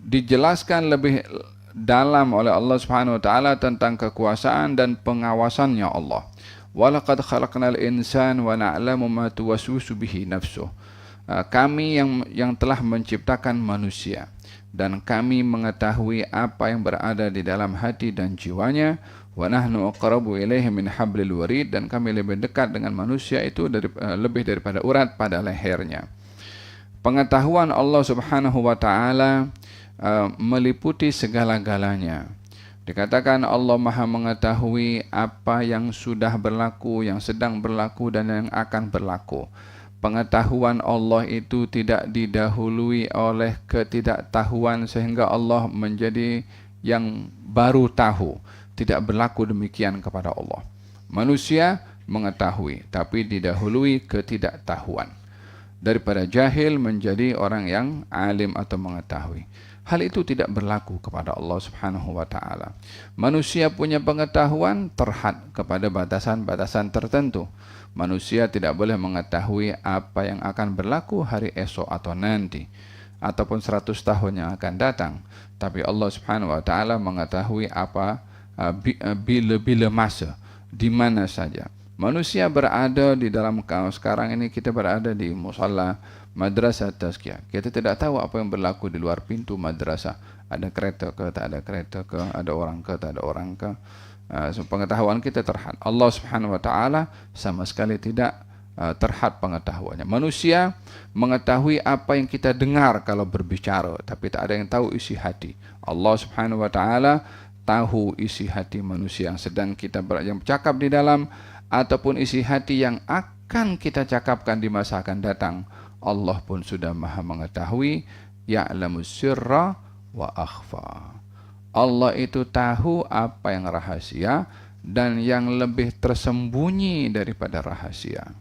dijelaskan lebih dalam oleh Allah Subhanahu wa taala tentang kekuasaan dan pengawasannya Allah. Walaqad khalaqnal insana wa na'lamu ma tuwaswisu bihi nafsuh. Kami yang telah menciptakan manusia dan kami mengetahui apa yang berada di dalam hati dan jiwanya. Wa nahnu aqrabu ilaihi min hablil warid, dan kami lebih dekat dengan manusia itu lebih daripada urat pada lehernya. Pengetahuan Allah Subhanahu wa taala meliputi segala-galanya. Dikatakan Allah Maha mengetahui apa yang sudah berlaku, yang sedang berlaku dan yang akan berlaku. Pengetahuan Allah itu tidak didahului oleh ketidaktahuan sehingga Allah menjadi yang baru tahu. Tidak berlaku demikian kepada Allah. Manusia mengetahui tapi didahului ketidaktahuan. Daripada jahil menjadi orang yang alim atau mengetahui. Hal itu tidak berlaku kepada Allah Subhanahu wa taala. Manusia punya pengetahuan terhad kepada batasan-batasan tertentu. Manusia tidak boleh mengetahui apa yang akan berlaku hari esok atau nanti ataupun 100 tahun yang akan datang. Tapi Allah Subhanahu wa taala mengetahui apa bila-bila masa, di mana saja. Manusia berada di dalam sekarang ini kita berada di musalla madrasah tazkiyah. Kita tidak tahu apa yang berlaku di luar pintu madrasah. Ada kereta ke, tak ada kereta ke, ada orang ke, tak ada orang ke. Pengetahuan kita terhad. Allah Subhanahu wa taala sama sekali tidak terhad pengetahuannya. Manusia mengetahui apa yang kita dengar kalau berbicara, tapi tak ada yang tahu isi hati. Allah Subhanahu wa taala tahu isi hati manusia yang sedang kita bercakap di dalam ataupun isi hati yang akan kita cakapkan di masa akan datang. Allah pun sudah Maha mengetahui. Ya'lamu sirra wa akhfa. Allah itu tahu apa yang rahasia dan yang lebih tersembunyi daripada rahasia.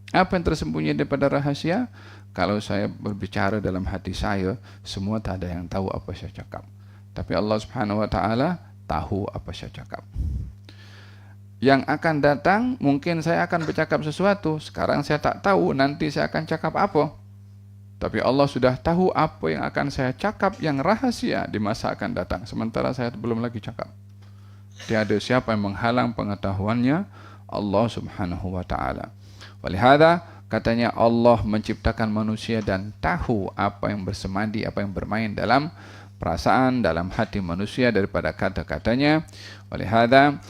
Apa yang tersembunyi daripada rahasia? Kalau saya berbicara dalam hati saya, semua tak ada yang tahu apa saya cakap. Tapi Allah Subhanahu wa taala tahu apa saya cakap. Yang akan datang, mungkin saya akan bercakap sesuatu. Sekarang saya tak tahu nanti saya akan cakap apa. Tapi Allah sudah tahu apa yang akan saya cakap yang rahasia di masa akan datang. Sementara saya belum lagi cakap. Tiada siapa yang menghalang pengetahuannya, Allah Subhanahu wa taala. Walihada katanya Allah menciptakan manusia dan tahu apa yang bersemadi, apa yang bermain dalam perasaan, dalam hati manusia daripada kata-katanya. Walihada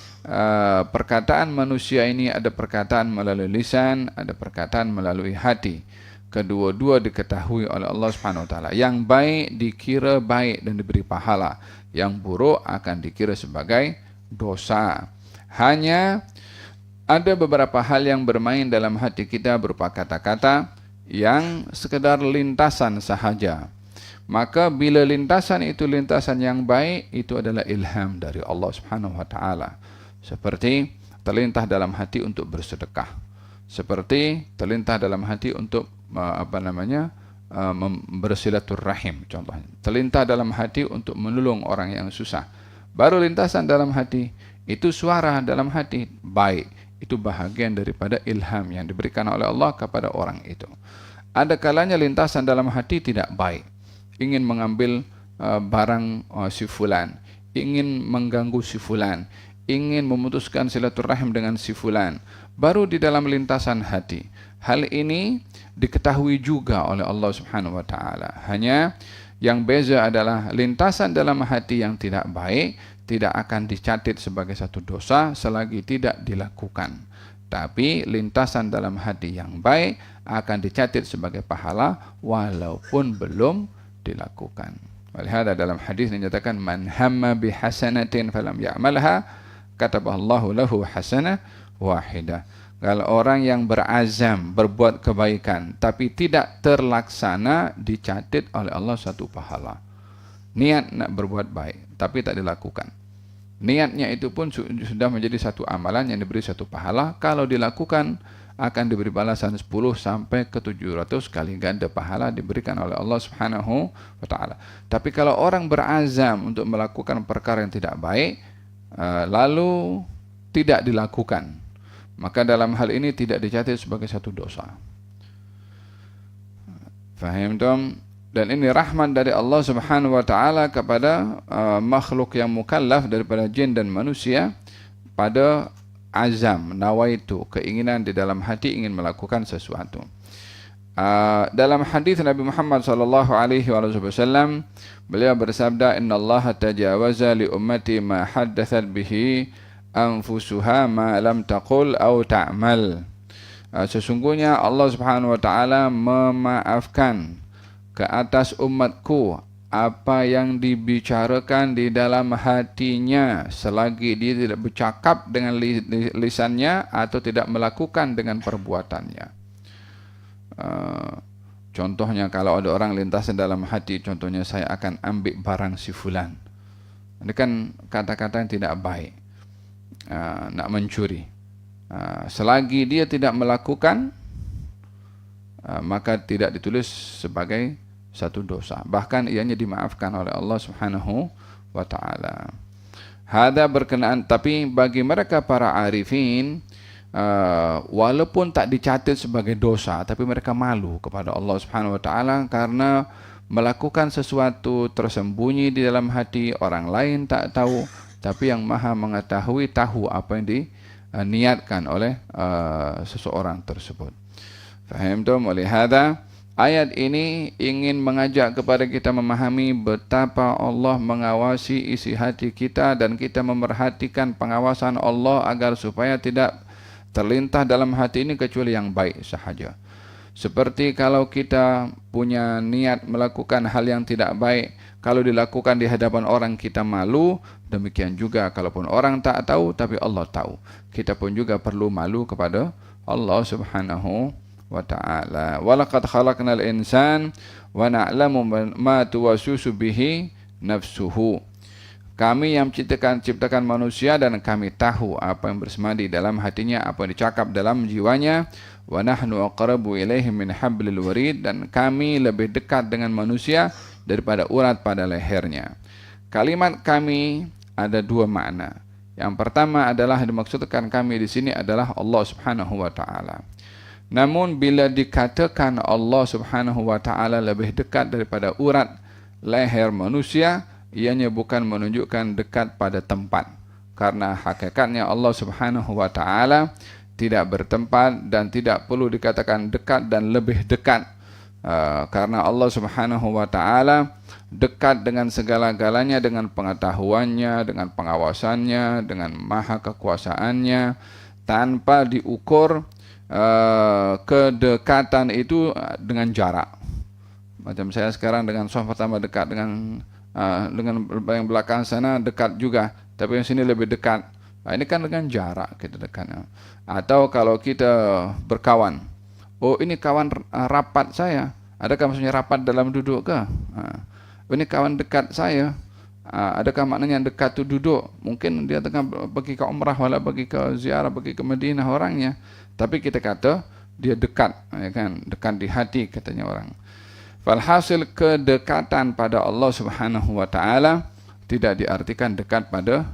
perkataan manusia ini ada perkataan melalui lisan, ada perkataan melalui hati. Kedua-dua diketahui oleh Allah Subhanahu wa taala. Yang baik dikira baik dan diberi pahala, yang buruk akan dikira sebagai dosa. Hanya ada beberapa hal yang bermain dalam hati kita berupa kata-kata yang sekedar lintasan sahaja. Maka bila lintasan itu lintasan yang baik, itu adalah ilham dari Allah Subhanahu wa taala. Seperti terlintas dalam hati untuk bersedekah. Seperti terlintas dalam hati untuk bersilaturrahim, contohnya. Terlintas dalam hati untuk menolong orang yang susah. Baru lintasan dalam hati, itu suara dalam hati baik. Itu bahagian daripada ilham yang diberikan oleh Allah kepada orang itu. Ada kalanya lintasan dalam hati tidak baik. Ingin mengambil barang si fulan, ingin mengganggu si fulan, ingin memutuskan silaturahim dengan si fulan. Baru di dalam lintasan hati. Hal ini diketahui juga oleh Allah Subhanahu wa taala. Hanya yang beza adalah lintasan dalam hati yang tidak baik tidak akan dicatat sebagai satu dosa selagi tidak dilakukan. Tapi lintasan dalam hati yang baik akan dicatat sebagai pahala walaupun belum dilakukan. Walihada dalam hadis dinyatakan man hamma bihasanatin falam ya'malha kataballahu lahu hasanah wahidah. Kalau orang yang berazam berbuat kebaikan tapi tidak terlaksana, dicatat oleh Allah satu pahala. Niat nak berbuat baik tapi tak dilakukan. Niatnya itu pun sudah menjadi satu amalan yang diberi satu pahala. Kalau dilakukan akan diberi balasan 10 sampai ke 700 kali ganda pahala diberikan oleh Allah Subhanahu wa taala. Tapi kalau orang berazam untuk melakukan perkara yang tidak baik lalu tidak dilakukan, maka dalam hal ini tidak dicatat sebagai satu dosa. Faham, Tom? Dan ini rahmat dari Allah Subhanahu wa taala kepada makhluk yang mukallaf daripada jin dan manusia pada azam, nawaitu, keinginan di dalam hati ingin melakukan sesuatu. Dalam hadis Nabi Muhammad sallallahu alaihi wasallam, beliau bersabda, "Innallaha tajawaza li ummati ma haddathat bihi anfusuha ma lam taqul aw ta'mal." Sesungguhnya Allah Subhanahu wa taala memaafkan ke atas umatku apa yang dibicarakan di dalam hatinya selagi dia tidak bercakap dengan lisannya atau tidak melakukan dengan perbuatannya. Contohnya kalau ada orang lintas dalam hati, contohnya saya akan ambil barang si fulan. Ini kan kata-kata yang tidak baik. Nak mencuri. Selagi dia tidak melakukan, maka tidak ditulis sebagai satu dosa, bahkan ianya dimaafkan oleh Allah Subhanahu wa taala. Hada berkenaan, tapi bagi mereka para arifin, walaupun tak dicatat sebagai dosa, tapi mereka malu kepada Allah Subhanahu wa taala karena melakukan sesuatu tersembunyi di dalam hati, orang lain tak tahu, tapi yang Maha mengetahui tahu apa yang diniatkan oleh seseorang tersebut. Fahimtum? Oleh hada, ayat ini ingin mengajak kepada kita memahami betapa Allah mengawasi isi hati kita dan kita memerhatikan pengawasan Allah agar supaya tidak terlintas dalam hati ini kecuali yang baik sahaja. Seperti kalau kita punya niat melakukan hal yang tidak baik, kalau dilakukan di hadapan orang kita malu, demikian juga kalaupun orang tak tahu tapi Allah tahu, kita pun juga perlu malu kepada Allah Subhanahu wa ta'ala. Walaqad khalaqnal insan wa na'lamu ma tuwaswisu bihi nafsuhu. Kami yang ciptakan manusia dan kami tahu apa yang bersemadi dalam hatinya, apa yang dicakap dalam jiwanya. Wa nahnu aqrabu ilaihi min hablil warid, dan kami lebih dekat dengan manusia daripada urat pada lehernya. Kalimat kami ada dua makna. Yang pertama adalah dimaksudkan kami di sini adalah Allah Subhanahu wa taala. Namun bila dikatakan Allah Subhanahu wa taala lebih dekat daripada urat leher manusia, ianya bukan menunjukkan dekat pada tempat. Karena hakikatnya Allah Subhanahu wa taala tidak bertempat dan tidak perlu dikatakan dekat dan lebih dekat. Karena Allah Subhanahu wa taala dekat dengan segala-galanya, dengan pengetahuannya, dengan pengawasannya, dengan maha kekuasaannya, tanpa diukur kedekatan itu dengan jarak. Macam saya sekarang dengan soft pertama dekat, dengan yang belakang sana dekat juga, tapi yang sini lebih dekat. Nah, ini kan dengan jarak kita dekatnya. Atau kalau kita berkawan, oh ini kawan rapat saya, adakah maksudnya rapat dalam duduk ke? Ini kawan dekat saya, adakah maknanya dekat tu duduk? Mungkin dia tengah pergi ke umrah, wala pergi ke ziarah, pergi ke Madinah orangnya. Tapi kita kata dia dekat, ya kan? Dekat di hati katanya orang. Falhasil kedekatan pada Allah Subhanahu wa taala tidak diartikan dekat pada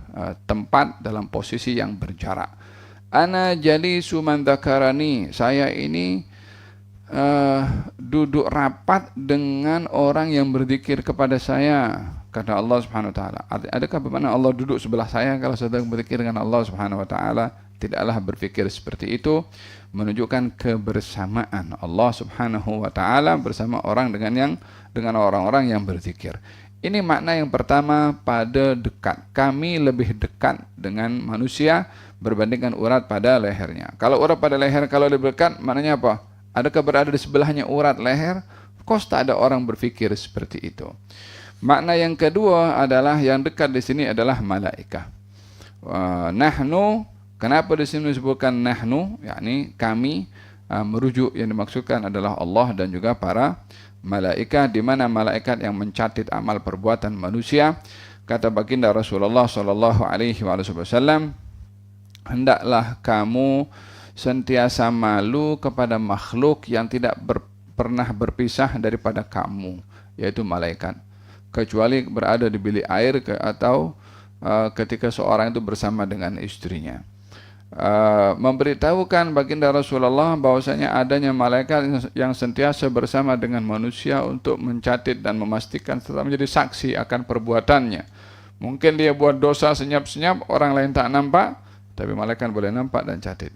tempat dalam posisi yang berjarak. Ana jalisu man dzakarani, saya ini duduk rapat dengan orang yang berzikir kepada saya, kata Allah Subhanahu wa taala. Adakah bermakna Allah duduk sebelah saya kalau sedang berzikir dengan Allah Subhanahu wa taala? Tidaklah berfikir seperti itu, menunjukkan kebersamaan Allah Subhanahu wa taala bersama dengan orang-orang yang berzikir. Ini makna yang pertama pada dekat. Kami lebih dekat dengan manusia berbandingkan urat pada lehernya. Kalau urat pada leher kalau lebih dekat, maknanya apa? Adakah berada di sebelahnya urat leher? Kos tak ada orang berfikir seperti itu. Makna yang kedua adalah yang dekat di sini adalah malaikat. Nahnu, kenapa di sini disebutkan nahnu, yakni kami, merujuk yang dimaksudkan adalah Allah dan juga para malaikat, di mana malaikat yang mencatat amal perbuatan manusia. Kata baginda Rasulullah sallallahu alaihi wasallam, hendaklah kamu sentiasa malu kepada makhluk yang tidak pernah berpisah daripada kamu, yaitu malaikat, kecuali berada di bilik air atau ketika seorang itu bersama dengan istrinya. memberitahukan baginda Rasulullah bahwasanya adanya malaikat yang sentiasa bersama dengan manusia untuk mencatat dan memastikan serta menjadi saksi akan perbuatannya. Mungkin dia buat dosa senyap-senyap, orang lain tak nampak, tapi malaikat boleh nampak dan catat.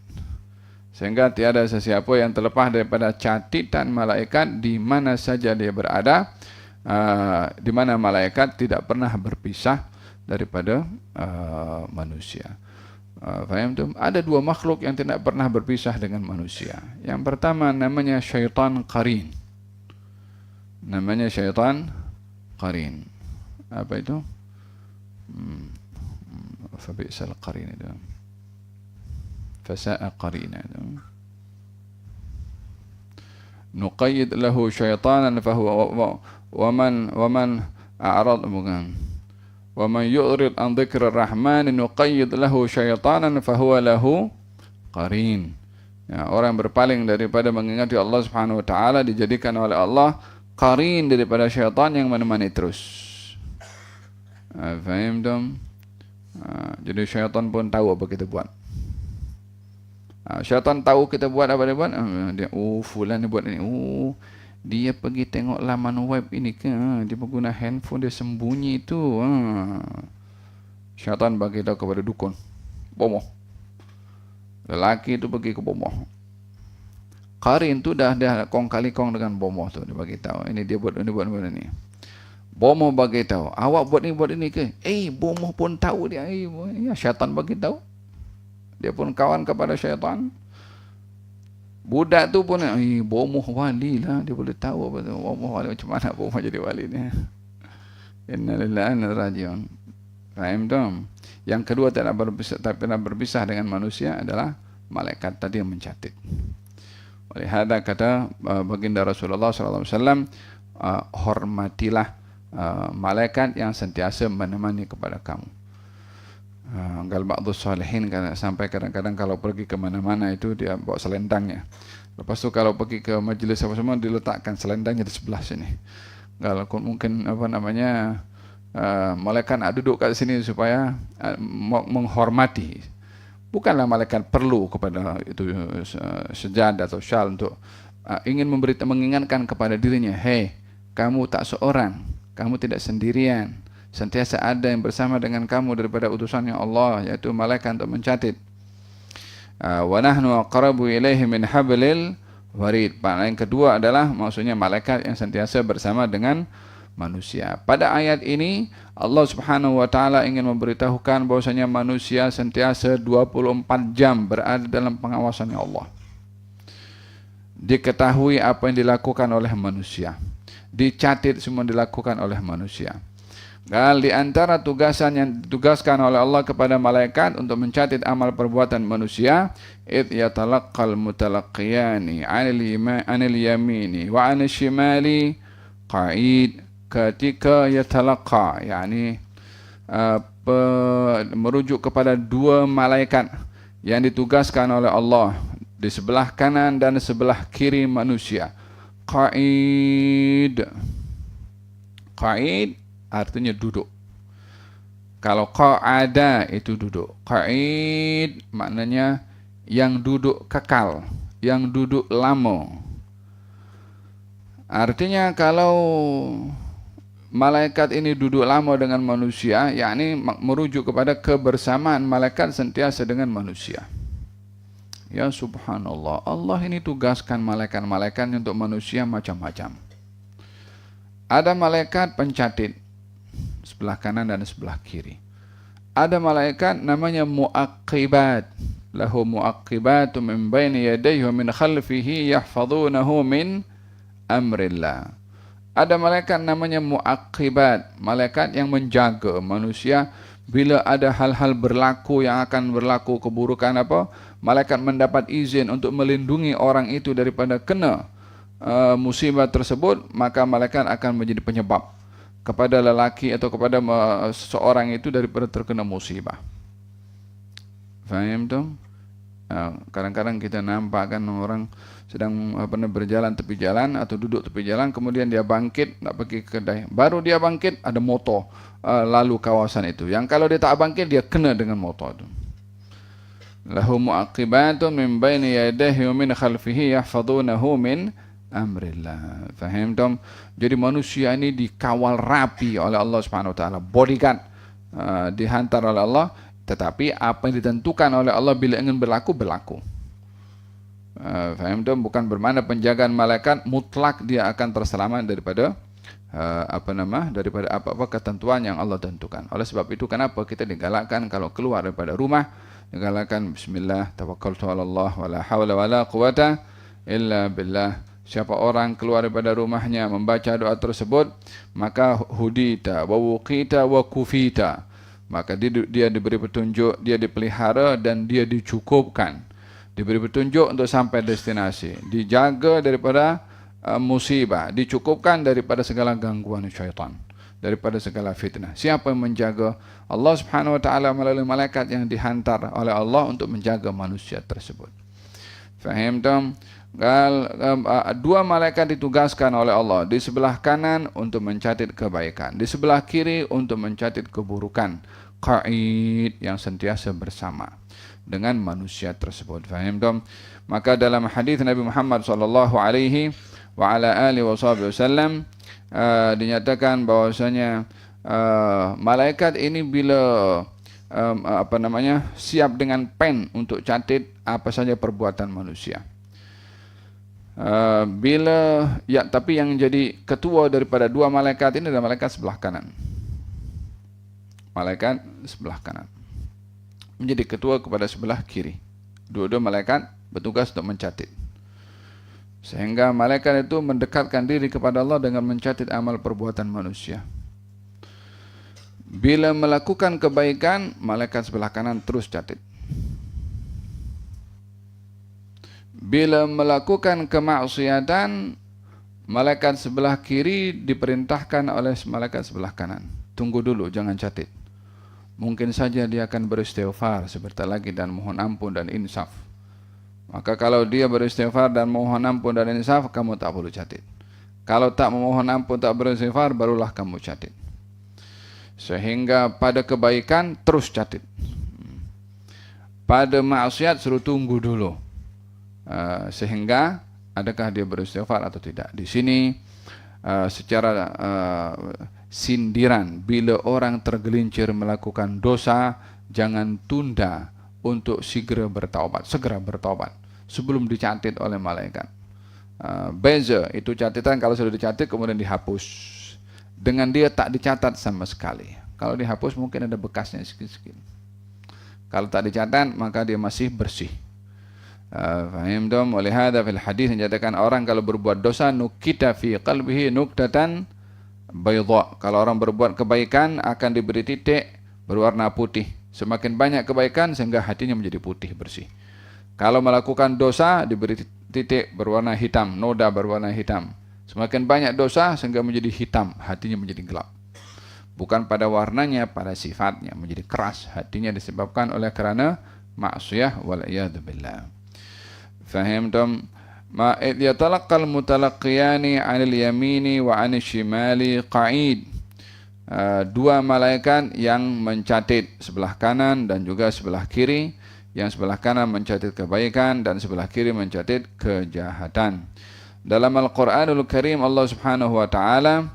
Sehingga tiada sesiapa yang terlepas daripada catatan malaikat di mana saja dia berada, di mana malaikat tidak pernah berpisah daripada manusia. Faham tu? Ada dua makhluk yang tidak pernah berpisah dengan manusia. Yang pertama namanya syaitan qarin. Namanya syaitan qarin. Apa itu? Fabi'sal qarin itu. Fasa'a qarina itu. Nuqayyid lahu syaitanan fahuwa waman a'rad bukan. Wa man yu'rid an dzikrir rahman nuqayyid lahu syaitanan fahuwa lahu qarin. Ya, orang berpaling daripada mengingati Allah Subhanahu wa taala dijadikan oleh Allah qarin daripada syaitan yang menemani terus. Faham dong? Jadi syaitan pun tahu apa kita buat. Syaitan tahu kita buat apa dia buat. Dia fulan dia buat ini. Dia pergi tengok laman web ini ke, dia guna handphone, dia sembunyi itu. Syaitan bagi tahu kepada dukun, bomoh. Lelaki itu pergi ke bomoh. Qarin tu dah kong kali kong dengan bomoh tu, dia bagi tahu. Ini dia buat ini. Bomoh bagi tahu, awak buat ini ke? Bomoh pun tahu dia. Ya, syaitan bagi tahu. Dia pun kawan kepada syaitan. Budak tu pun bomoh wali lah, dia boleh tahu apa tu bomoh wali, macam mana bomoh jadi wali ni. Inna lillahi wa inna ilaihi raji'un. Faham tak? Yang kedua tak pernah berpisah dengan manusia adalah malaikat tadi yang mencatat. Oleh hada kata baginda Rasulullah sallallahu alaihi wasallam, hormatilah malaikat yang sentiasa menemani kepada kamu. Gal ba'dus salihin sampai kadang-kadang kalau pergi ke mana-mana itu dia bawa selendangnya. Lepas tu kalau pergi ke majlis apa semua diletakkan selendangnya di sebelah sini. Kalau mungkin malaikat nak duduk kat sini supaya menghormati. Bukanlah malaikat perlu kepada itu sejadah atau syal untuk ingin mengingatkan kepada dirinya, hey, kamu tak seorang, kamu tidak sendirian. Sentiasa ada yang bersama dengan kamu daripada utusannya Allah, yaitu malaikat untuk mencatat. Wa nahnu aqrabu ilaihi min hablil warid. Yang kedua adalah maksudnya malaikat yang sentiasa bersama dengan manusia. Pada ayat ini Allah Subhanahu wa taala ingin memberitahukan bahwasanya manusia sentiasa 24 jam berada dalam pengawasannya Allah. Diketahui apa yang dilakukan oleh manusia. Dicatat semua dilakukan oleh manusia. Dan di antara tugasan yang ditugaskan oleh Allah kepada malaikat untuk mencatat amal perbuatan manusia, id yatalaqqal mutalaqqiyani 'anil yamini wa 'anil shimali qa'id. Ketika yatalaqqa, yakni merujuk kepada dua malaikat yang ditugaskan oleh Allah di sebelah kanan dan sebelah kiri manusia. Qa'id artinya duduk. Kalau qa'ada itu duduk. Qa'id maknanya yang duduk kekal, yang duduk lama. Artinya kalau malaikat ini duduk lama dengan manusia, yakni merujuk kepada kebersamaan malaikat sentiasa dengan manusia. Ya subhanallah, Allah ini tugaskan malaikat-malaikat untuk manusia macam-macam. Ada malaikat pencatat sebelah kanan dan sebelah kiri. Ada malaikat namanya mu'aqibat. Lahu mu'aqibatu min baini yadayhi wa min khalfihi yahfazunahu min amrillah. Ada malaikat namanya mu'aqibat, malaikat yang menjaga manusia bila ada hal-hal berlaku yang akan berlaku keburukan apa, malaikat mendapat izin untuk melindungi orang itu daripada kena musibah tersebut, maka malaikat akan menjadi penyebab kepada lelaki atau kepada seseorang itu daripada terkena musibah. Faham tu? Kadang-kadang kita nampak kan orang sedang berjalan tepi jalan atau duduk tepi jalan, kemudian dia bangkit nak pergi ke kedai. Baru dia bangkit ada motor lalu kawasan itu. Yang kalau dia tak bangkit dia kena dengan motor itu. lahu mu'aqibatun min baini yadayhi wa min khalfihi yahfazunahu min amrillah. Faham? Jadi manusia ini dikawal rapi oleh Allah Subhanahu wa taala, bodyguard, dihantar oleh Allah, tetapi apa yang ditentukan oleh Allah bila ingin berlaku, berlaku. Faham? Bukan bermakna penjagaan malaikat mutlak dia akan terselamat daripada daripada apa-apa ketentuan yang Allah tentukan. Oleh sebab itu kenapa kita digalakkan kalau keluar daripada rumah, digalakkan bismillah tawakkaltu 'ala Allah wala haula wala quwata illa billah. Siapa orang keluar daripada rumahnya membaca doa tersebut, maka hudita wa wuqita wa kufita, maka dia diberi petunjuk, dia dipelihara dan dia dicukupkan. Diberi petunjuk untuk sampai destinasi, dijaga daripada musibah, dicukupkan daripada segala gangguan syaitan, daripada segala fitnah. Siapa yang menjaga? Allah Subhanahu wa taala melalui malaikat yang dihantar oleh Allah untuk menjaga manusia tersebut. Faham? Dua malaikat ditugaskan oleh Allah di sebelah kanan untuk mencatat kebaikan, di sebelah kiri untuk mencatat keburukan. Qa'id, yang sentiasa bersama dengan manusia tersebut. Faham? Maka dalam hadis Nabi Muhammad sallallahu alaihi wa ala alihi wasallam dinyatakan bahwasanya malaikat ini bila siap dengan pen untuk catat apa saja perbuatan manusia. Tapi yang jadi ketua daripada dua malaikat ini adalah malaikat sebelah kanan. Malaikat sebelah kanan menjadi ketua kepada sebelah kiri. Dua-dua malaikat bertugas untuk mencatat. Sehingga malaikat itu mendekatkan diri kepada Allah dengan mencatat amal perbuatan manusia. Bila melakukan kebaikan, malaikat sebelah kanan terus catat. Bila melakukan kemaksiatan, malaikat sebelah kiri diperintahkan oleh malaikat sebelah kanan, tunggu dulu, jangan catat. Mungkin saja dia akan beristighfar sebentar lagi dan mohon ampun dan insaf. Maka kalau dia beristighfar dan mohon ampun dan insaf, kamu tak perlu catat. Kalau tak memohon ampun, tak beristighfar, barulah kamu catat. Sehingga pada kebaikan terus catat. Pada maksiat suruh tunggu dulu. Sehingga adakah dia beristighfar atau tidak. Di sini secara sindiran, bila orang tergelincir melakukan dosa, jangan tunda untuk segera bertaubat sebelum dicatat oleh malaikat. Beza itu catatan kalau sudah dicatat kemudian dihapus, dengan dia tak dicatat sama sekali. Kalau dihapus mungkin ada bekasnya sedikit-sedikit. Kalau tak dicatat maka dia masih bersih. Faham? Oleh hadza fil hadis menyatakan orang kalau berbuat dosa nukita fi qalbihi nuktatan baydha. Kalau orang berbuat kebaikan akan diberi titik berwarna putih. Semakin banyak kebaikan sehingga hatinya menjadi putih bersih. Kalau melakukan dosa diberi titik berwarna hitam, noda berwarna hitam. Semakin banyak dosa sehingga menjadi hitam, hatinya menjadi gelap. Bukan pada warnanya, pada sifatnya menjadi keras. Hatinya disebabkan oleh kerana maksiyah wal iyad billah. Faham? Ma yatalaqqal mutalaqiyani 'anil yamini wa 'anil shimali qa'id. Dua malaikat yang mencatat sebelah kanan dan juga sebelah kiri. Yang sebelah kanan mencatat kebaikan dan sebelah kiri mencatat kejahatan. Dalam Al-Quranul Karim Allah Subhanahu wa taala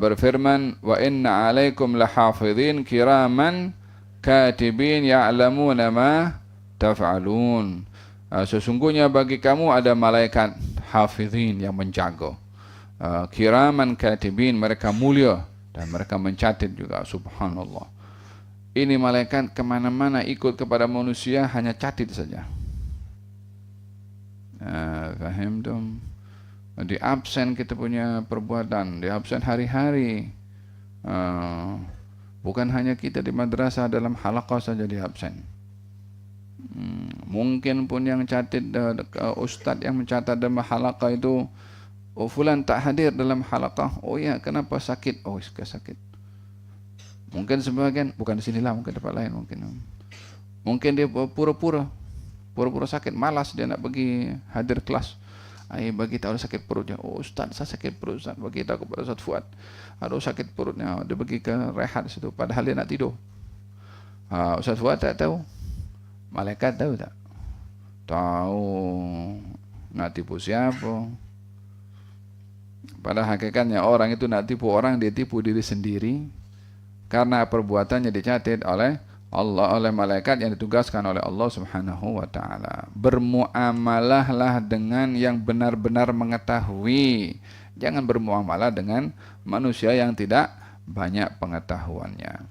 berfirman, wa inna 'alaikum lahafizin kiraman katibin ya'lamuna ma taf'alun. Sesungguhnya bagi kamu ada malaikat hafizin yang menjaga. Kiraman katibin, mereka mulia dan mereka mencatat juga. Subhanallah. Ini malaikat kemana-mana ikut kepada manusia hanya catat saja. Faham? Di absen kita punya perbuatan, di absen hari-hari. Bukan hanya kita di madrasah dalam halaqah saja di absen. Mungkin pun yang catat ustaz yang mencatat dalam halaqah itu, oh fulan tak hadir dalam halaqah. Oh ya, kenapa sakit? Oh sakit. Mungkin sebagian bukan di sinilah, mungkin tempat lain mungkin dia pura-pura sakit, malas dia nak pergi hadir kelas. Bagi tahu sakit perutnya. Oh ustaz, saya sakit perut ustaz. Bagi tahu kepada Ustaz Fuad, aduh sakit perutnya. Dia pergi ke rehat situ padahal dia nak tidur. Ustaz Fuad tak tahu. Malaikat tahu tak? Tahu. Nak tipu siapa? Pada hakikatnya orang itu nak tipu orang, dia tipu diri sendiri. Karena perbuatannya dicatat oleh Allah, oleh malaikat yang ditugaskan oleh Allah Subhanahu wa ta'ala. Bermuamalahlah dengan yang benar-benar mengetahui. Jangan bermuamalah dengan manusia yang tidak banyak pengetahuannya.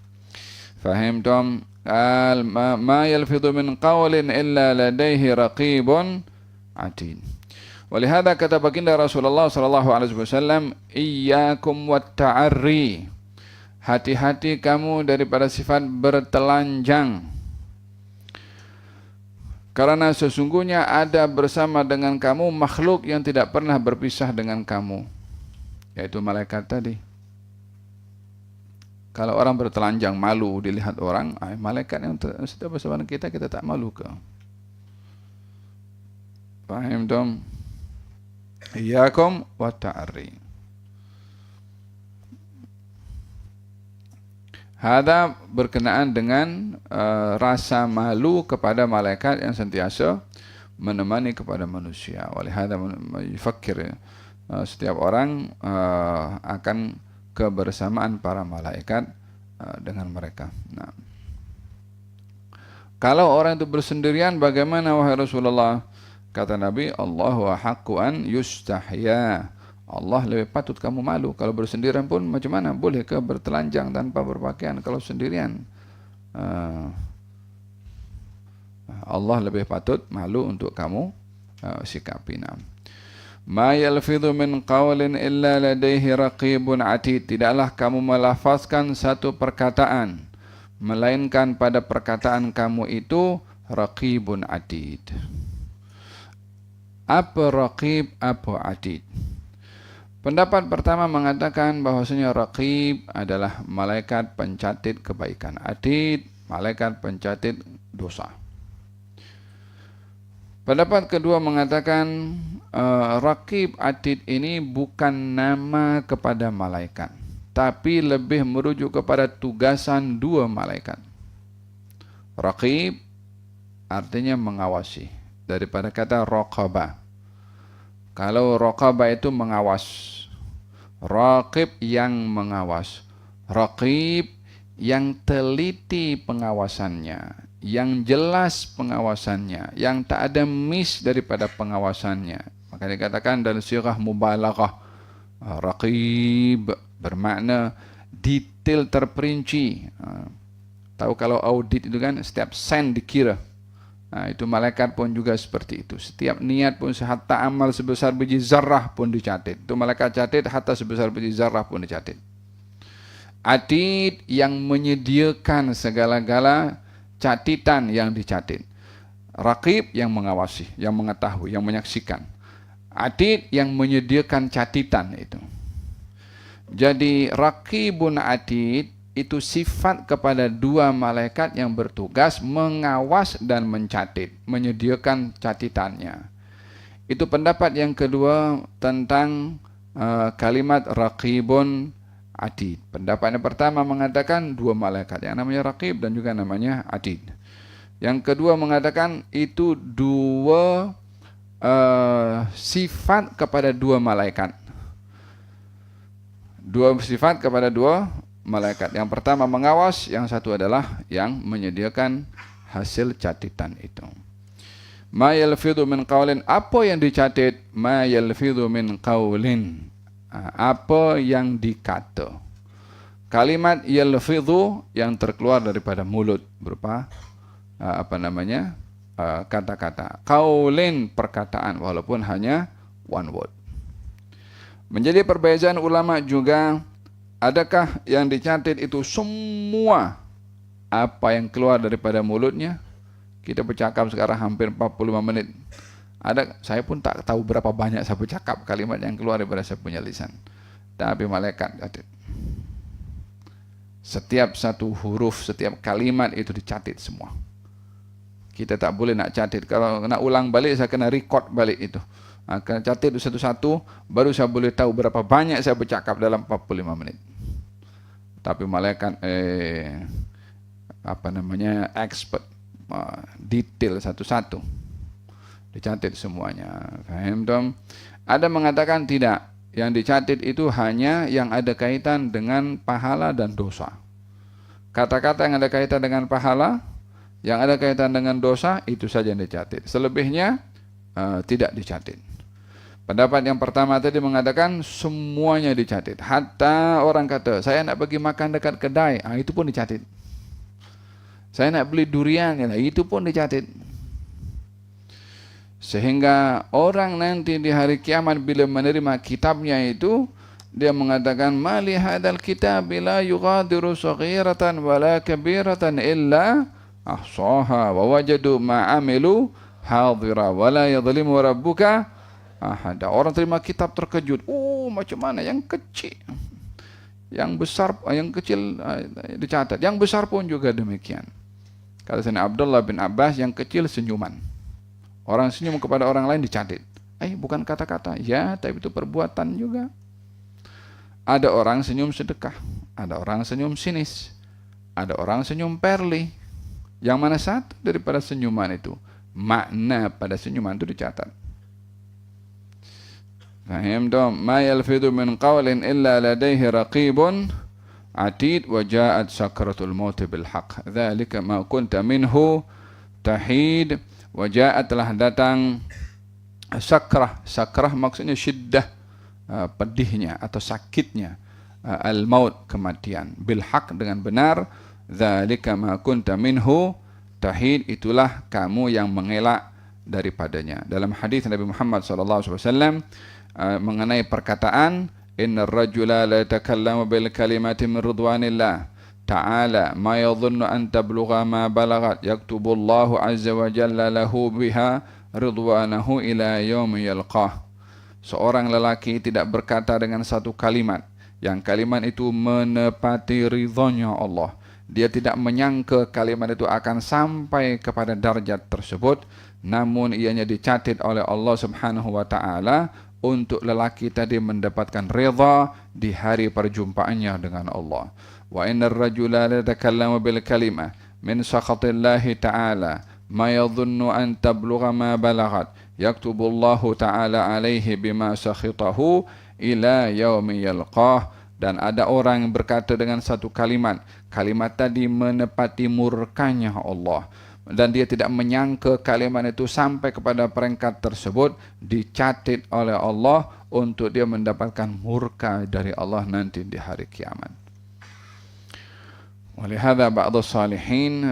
Fahimtum? Ma yalfidhu min qawlin illa ladaihi raqibun atid. Walihada kata baginda Rasulullah sallallahu alaihi wasallam, iyyakum wat ta'arri. Hati-hati kamu daripada sifat bertelanjang. Karena sesungguhnya ada bersama dengan kamu makhluk yang tidak pernah berpisah dengan kamu, yaitu malaikat tadi. Kalau orang bertelanjang malu dilihat orang, malaikat yang setiap bersama kita tak malu ke? Paham dong? Iyyakum wa ta'arri. Hada berkenaan dengan rasa malu kepada malaikat yang sentiasa menemani kepada manusia. Walihada yufakir setiap orang akan kebersamaan para malaikat dengan mereka. Nah, kalau orang itu bersendirian, bagaimana wahai Rasulullah? Kata Nabi, Allahu ahaqqu an yustahya. Allah lebih patut kamu malu. Kalau bersendirian pun macam mana? Boleh ke bertelanjang tanpa berpakaian kalau sendirian? Allah lebih patut malu untuk kamu sikapi. Ma yalfidhu min qawlin illa ladaihi raqibun atid. Tidaklah kamu melafazkan satu perkataan melainkan pada perkataan kamu itu raqibun atid. Apa raqib, apa atid? Pendapat pertama mengatakan bahwasanya raqib adalah malaikat pencatat kebaikan, atid malaikat pencatat dosa. Pendapat kedua mengatakan raqib atid ini bukan nama kepada malaikat, tapi lebih merujuk kepada tugasan dua malaikat. Raqib artinya mengawasi, daripada kata raqabah. Kalau raqabah itu mengawas, raqib yang mengawas, raqib yang teliti pengawasannya, yang jelas pengawasannya, yang tak ada miss daripada pengawasannya. Maka dikatakan dalam sirah mubalaghah, raqib bermakna detail terperinci. Tahu kalau audit itu kan setiap sen dikira. Nah, itu malaikat pun juga seperti itu. Setiap niat pun, hatta amal sebesar biji zarrah pun dicatat. Itu malaikat catat, hatta sebesar biji zarrah pun dicatat. Atid yang menyediakan segala-gala catatan yang dicatat. Raqib yang mengawasi, yang mengetahui, yang menyaksikan. Atid yang menyediakan catatan itu. Jadi raqibun atid itu sifat kepada dua malaikat yang bertugas mengawas dan mencatat, menyediakan catatannya. Itu pendapat yang kedua tentang kalimat raqibun atid. Pendapat yang pertama mengatakan dua malaikat, yang namanya raqib dan juga namanya atid. Yang kedua mengatakan itu dua sifat kepada dua malaikat. Dua sifat kepada dua malaikat. Yang pertama mengawas, yang satu adalah yang menyediakan hasil catatan itu. Ma yalfidhu min qawlin, apa yang dicatat? Ma yalfidhu min qawlin, apa yang dikata. Kalimat yalfidhu yang terkeluar daripada mulut berupa kata-kata. Qawlin perkataan, walaupun hanya one word. Menjadi perbezaan ulama juga, adakah yang dicatat itu semua apa yang keluar daripada mulutnya? Kita bercakap sekarang hampir 45 menit. Saya pun tak tahu berapa banyak saya bercakap kalimat yang keluar daripada saya punya lisan. Tapi malaikat catat. Setiap satu huruf, setiap kalimat itu dicatat semua. Kita tak boleh nak catat. Kalau nak ulang balik, saya kena record balik itu. Kena catat satu-satu, baru saya boleh tahu berapa banyak saya bercakap dalam 45 menit. Tapi malaikat expert. detail satu-satu, dicatat semuanya. Faham dong? Ada mengatakan tidak, yang dicatat itu hanya yang ada kaitan dengan pahala dan dosa. Kata-kata yang ada kaitan dengan pahala, yang ada kaitan dengan dosa, itu saja yang dicatat. Selebihnya tidak dicatat. Pendapat yang pertama tadi mengatakan semuanya dicatat. Hatta orang kata, saya nak pergi makan dekat kedai, itu pun dicatat. Saya nak beli durian, itu pun dicatat. Sehingga orang nanti di hari kiamat bila menerima kitabnya itu, dia mengatakan, mali hadal kitab la yughadiru saghiratan wala kabiratan illa ahsaha wa wajadu ma amilu hadira wala yadhlimu rabbuka ahada. Orang terima kitab terkejut. Macam mana yang kecil, yang besar, yang kecil dicatat, yang besar pun juga demikian. Kata Sayyidina Abdullah bin Abbas, yang kecil senyuman. Orang senyum kepada orang lain dicatat. Bukan kata-kata. Ya, tapi itu perbuatan juga. Ada orang senyum sedekah, ada orang senyum sinis, ada orang senyum perli. Yang mana satu daripada senyuman itu, makna pada senyuman itu dicatat. Faham dong? Ma yalfidhu min qawlin illa ladaihi raqibun atid wa ja'at sakratul maut bil haqq. Dzalika ma kunta minhu tahid. Wa ja'at, telah datang sakrah. Sakrah maksudnya syiddah, pedihnya atau sakitnya. Al maut, kematian. Bil haqq, dengan benar. Dzalika ma kunta minhu tahid, itulah kamu yang mengelak daripadanya. Dalam hadis Nabi Muhammad SAW mengenai perkataan, innar rajula la yatakallamu bil kalimati min ridwanillah ta'ala ma yadhunnu an tablugha ma balagat yaktubullahu azza wa jalla lahu biha ridwanahu ila yaumi yalqah. Seorang lelaki tidak berkata dengan satu kalimat, yang kalimat itu menepati ridhonya Allah. Dia tidak menyangka kalimat itu akan sampai kepada darjat tersebut, namun ianya dicatat oleh Allah Subhanahu wa taala untuk lelaki tadi mendapatkan redha di hari perjumpaannya dengan Allah. Wa innar rajula la yatakallamu bil kalimah min sakhatillahi ta'ala ma yadhunnu an tablugha ma balaghat yaktubullahu ta'ala alaihi bima sakhitahu ila yaumi yalqah. Dan ada orang yang berkata dengan satu kalimat, kalimat tadi menepati murkanya Allah, dan dia tidak menyangka kalimat itu sampai kepada peringkat tersebut, dicatat oleh Allah untuk dia mendapatkan murka dari Allah nanti di hari kiamat. Walihada ba'd salihin,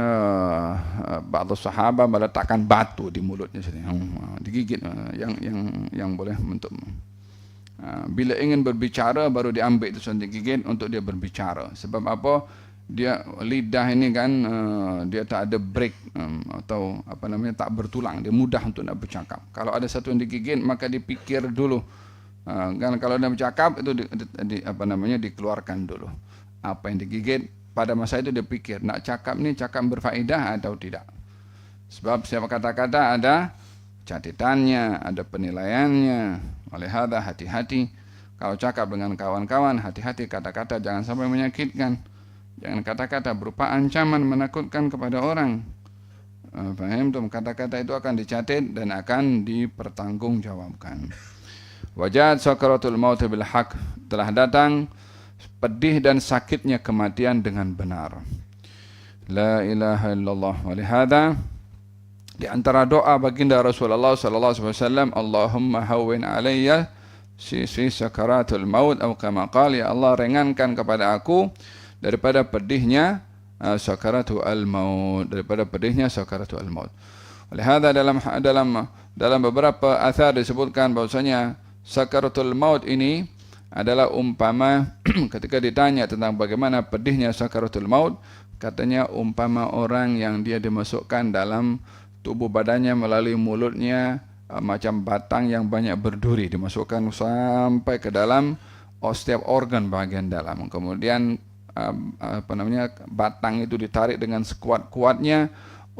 ba'd sahabat meletakkan batu di mulutnya, digigit, yang boleh untuk bila ingin berbicara baru diambil itu digigit untuk dia berbicara. Sebab apa? Dia lidah ini kan dia tak ada break atau apa namanya, tak bertulang, dia mudah untuk nak bercakap. Kalau ada satu yang digigit maka dipikir dulu, kan kalau dia bercakap itu dikeluarkan dulu apa yang digigit. Pada masa itu dia pikir nak cakap ni cakap berfaedah atau tidak. Sebab setiap kata-kata ada catatannya, ada penilaiannya. Oleh hada, hati-hati kalau cakap dengan kawan-kawan, hati-hati kata-kata jangan sampai menyakitkan. Jangan kata-kata berupa ancaman, menakutkan kepada orang. Faham tuh? Kata-kata itu akan dicatat dan akan dipertanggungjawabkan. Wajat sakaratul maut bil haq, telah datang pedih dan sakitnya kematian dengan benar. La ilaha illallah. Walihada, di antara doa baginda Rasulullah sallallahu alaihi wasallam, Allahumma hawwin alayya si sakaratul maut, atau kama qala, ya Allah ringankan kepada aku daripada pedihnya sakaratul maut, daripada pedihnya sakaratul maut. Oleh hada dalam beberapa athar disebutkan bahwasanya sakaratul maut ini adalah umpama ketika ditanya tentang bagaimana pedihnya sakaratul maut, katanya umpama orang yang dia dimasukkan dalam tubuh badannya melalui mulutnya macam batang yang banyak berduri, dimasukkan sampai ke dalam setiap organ bagian dalam. Kemudian batang itu ditarik dengan sekuat-kuatnya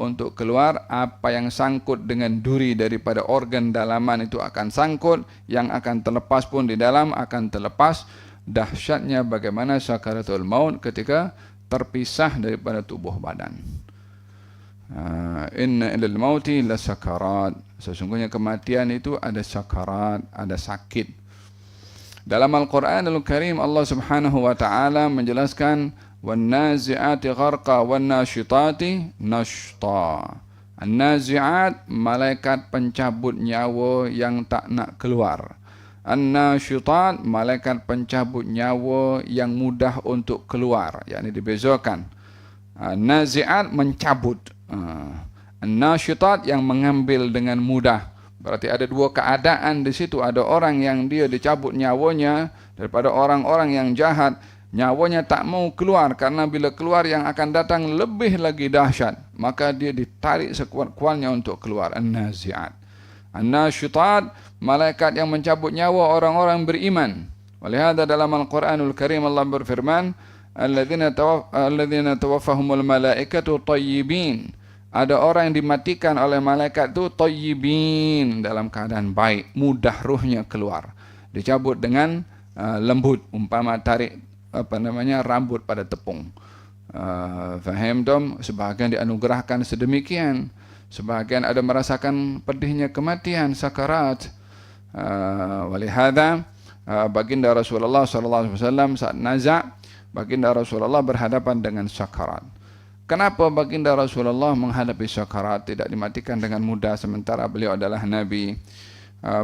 untuk keluar. Apa yang sangkut dengan duri daripada organ dalaman itu akan sangkut, yang akan terlepas pun di dalam akan terlepas. Dahsyatnya bagaimana sakaratul maut ketika terpisah daripada tubuh badan. Inna ilal mauti la sakarat. Sesungguhnya kematian itu ada sakarat, ada sakit. Dalam Al-Quranul Karim Allah Subhanahu wa taala menjelaskan wan nazi'ati gharqa wan nasyitati nashta. An-nazi'at malaikat pencabut nyawa yang tak nak keluar. An-nasyitat malaikat pencabut nyawa yang mudah untuk keluar, yakni dibezakan. Nazi'at mencabut. An-nasyitat yang mengambil dengan mudah. Berarti ada dua keadaan di situ. Ada orang yang dia dicabut nyawanya daripada orang-orang yang jahat. Nyawanya tak mau keluar karena bila keluar yang akan datang lebih lagi dahsyat. Maka dia ditarik sekuat-kuatnya untuk keluar. An-nazi'at. An-nasyitat malaikat yang mencabut nyawa orang-orang beriman. Walihada dalam Al-Quranul Karim Allah berfirman, Alladzina tawaffahumul malaikatu tayyibin. Ada orang yang dimatikan oleh malaikat itu tayyibin, dalam keadaan baik, mudah ruhnya keluar. Dicabut dengan lembut, umpama tarik rambut pada tepung. Faham dom? Sebahagian dianugerahkan sedemikian. Sebahagian ada merasakan pedihnya kematian, sakarat. Walihada baginda Rasulullah sallallahu alaihi wasallam saat naza', baginda Rasulullah berhadapan dengan sakarat. Kenapa baginda Rasulullah menghadapi sakarat, tidak dimatikan dengan mudah sementara beliau adalah nabi?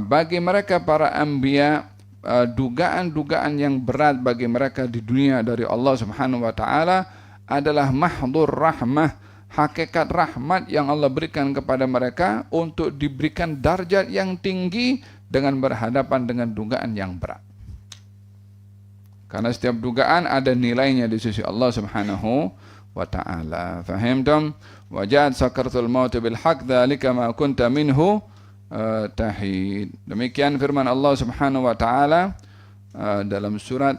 Bagi mereka para anbiya, dugaan-dugaan yang berat bagi mereka di dunia dari Allah Subhanahu wa taala adalah mahdhur rahmah, hakikat rahmat yang Allah berikan kepada mereka untuk diberikan darjat yang tinggi dengan berhadapan dengan dugaan yang berat. Karena setiap dugaan ada nilainya di sisi Allah Subhanahu wa ta'ala. Fahimtum? Wajad sakaratul maut bil haq dzalika ma kunta minhu tahid. Demikian firman Allah Subhanahu wa ta'ala dalam surat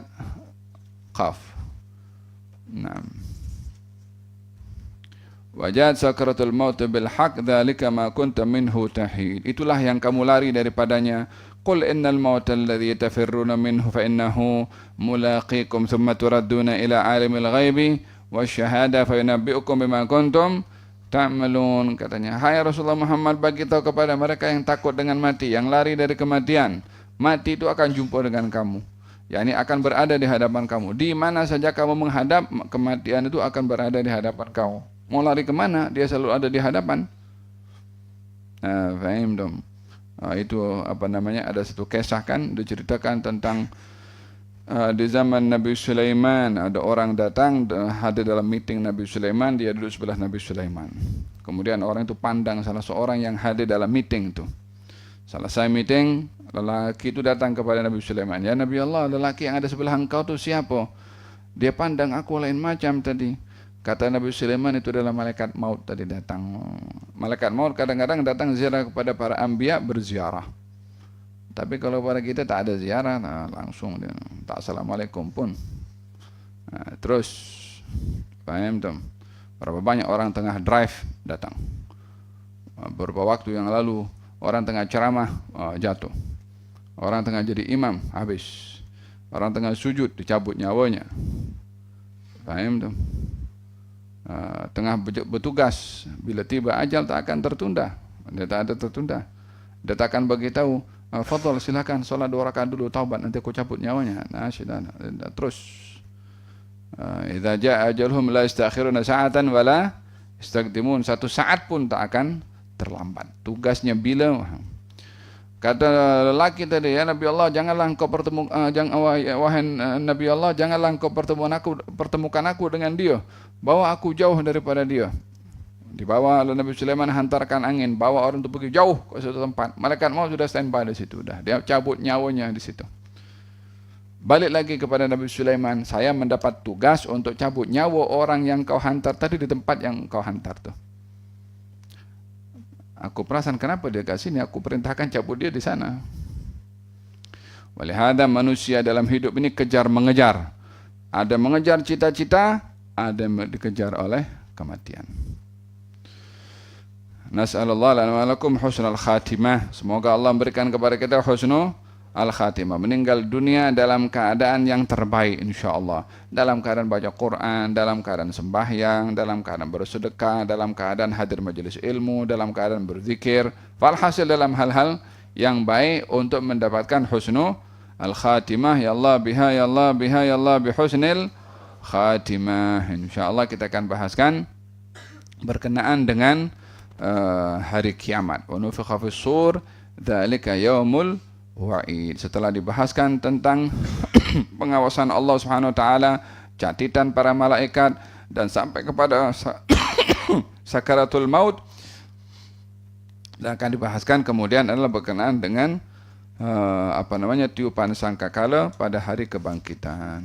Qaf. Naam. Wajad sakaratul maut bil haq dzalika ma kunta minhu tahid. Itulah yang kamu lari daripadanya. Qul innal mauta alladhi tafirruna minhu fa innahu mulaqikum thumma turadduna ila alimil ghaibi wasyahada fa yunabbi'ukum bima kuntum ta'malun. Katanya, hai Rasulullah Muhammad, bagi tahu kepada mereka yang takut dengan mati, yang lari dari kematian, mati itu akan jumpa dengan kamu, yakni akan berada di hadapan kamu. Di mana saja kamu menghadap, kematian itu akan berada di hadapan kamu. Mau lari kemana, dia selalu ada di hadapan. Fahim dong. Itu ada satu kisah kan, diceritakan tentang di zaman Nabi Sulaiman, ada orang datang hadir dalam meeting Nabi Sulaiman, dia duduk sebelah Nabi Sulaiman. Kemudian orang itu pandang salah seorang yang hadir dalam meeting itu. Selesai meeting, lelaki itu datang kepada Nabi Sulaiman. Ya Nabi Allah, lelaki yang ada sebelah engkau itu siapa? Dia pandang aku lain macam tadi. Kata Nabi Sulaiman, itu adalah malaikat maut tadi datang. Malaikat maut kadang-kadang datang ziarah kepada para anbiya, berziarah. Tapi kalau pada kita tak ada ziarah, langsung dia tak assalamualaikum pun. Terus, paham tuh? Berapa banyak orang tengah drive datang. Beberapa waktu yang lalu orang tengah ceramah jatuh. Orang tengah jadi imam habis. Orang tengah sujud dicabut nyawanya. Paham tuh? Tengah bertugas, bila tiba ajal tak akan tertunda. Dia tak ada tertunda. Dia tak akan beritahu, fadhal silakan solat 2 rakaat dulu, taubat nanti aku cabut nyawanya. Terus idza jaa ajaluhum la yastakhiruna sa'atan wala yastaqdimun. Satu saat pun tak akan terlambat. Tugasnya bila. Kata lelaki tadi, ya Nabi Allah, janganlah engkau wahai Nabi Allah, janganlah engkau pertemukan aku dengan dia. Bawa aku jauh daripada dia. Dibawa oleh Nabi Sulaiman, hantarkan angin, bawa orang itu pergi jauh ke suatu tempat. Malaikat maut sudah standby di situ, dia cabut nyawanya di situ. Balik lagi kepada Nabi Sulaiman, saya mendapat tugas untuk cabut nyawa orang yang kau hantar tadi di tempat yang kau hantar tuh. Aku perasan kenapa dia kat sini, aku perintahkan cabut dia di sana. Walihada manusia dalam hidup ini kejar mengejar. Ada mengejar cita-cita, ada dikejar oleh kematian. Nas'alullah lana wa lakum husnul khatimah. Semoga Allah memberikan kepada kita husnul al-khatimah, meninggal dunia dalam keadaan yang terbaik insyaallah, dalam keadaan baca Quran, dalam keadaan sembahyang, dalam keadaan bersedekah, dalam keadaan hadir majelis ilmu, dalam keadaan berzikir, walhasil dalam hal-hal yang baik untuk mendapatkan husnul al-khatimah. Ya Allah biha, ya Allah biha, ya Allah bihusnil khatimah. Insyaallah kita akan bahaskan berkenaan dengan hari kiamat. Wa nufikha fis sur dzalika yaumul wa'id. Setelah dibahaskan tentang pengawasan Allah Subhanahu wa taala, catatan para malaikat dan sampai kepada sakaratul maut, dan akan dibahaskan kemudian adalah berkenaan dengan tiupan sangkakala pada hari kebangkitan.